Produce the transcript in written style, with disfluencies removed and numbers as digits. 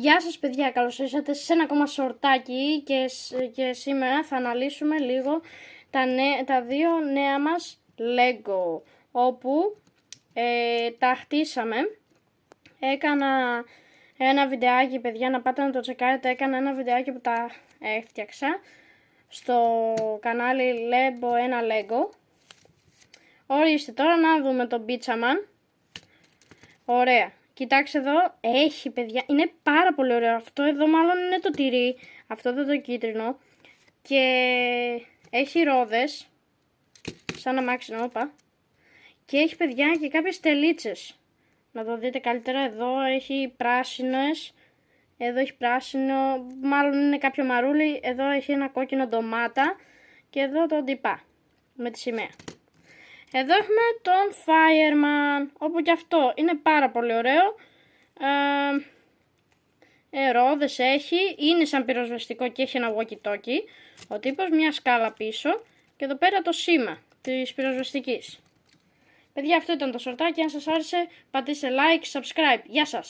Γεια σας παιδιά, καλώς ήρθατε σε ένα ακόμα σορτάκι και σήμερα θα αναλύσουμε λίγο τα δύο νέα μας Lego, όπου τα χτίσαμε. Έκανα ένα βιντεάκι παιδιά, να πάτε να το τσεκάρετε, έκανα ένα βιντεάκι που τα έφτιαξα στο κανάλι Lebo ένα Lego. Ορίστε, τώρα να δούμε τον Πίτσαμαν. Ωραία. Κοιτάξτε εδώ, έχει παιδιά, είναι πάρα πολύ ωραίο. Αυτό εδώ μάλλον είναι το τυρί, αυτό εδώ το κίτρινο. Και έχει ρόδες, σαν αμάξινο, όπα. Και έχει παιδιά και κάποιες τελίτσες. Να το δείτε καλύτερα, εδώ έχει πράσινες, εδώ έχει πράσινο, μάλλον είναι κάποιο μαρούλι. Εδώ έχει ένα κόκκινο ντομάτα και εδώ το ντυπά με τη σημαία. Εδώ έχουμε τον Fireman, όπου και αυτό είναι πάρα πολύ ωραίο. Ρόδες έχει, είναι σαν πυροσβεστικό και έχει ένα walkie-talkie. Ο τύπος, μια σκάλα πίσω και εδώ πέρα το σήμα της πυροσβεστικής. Παιδιά, αυτό ήταν το σορτάκι, αν σας άρεσε πατήστε like, subscribe. Γεια σας!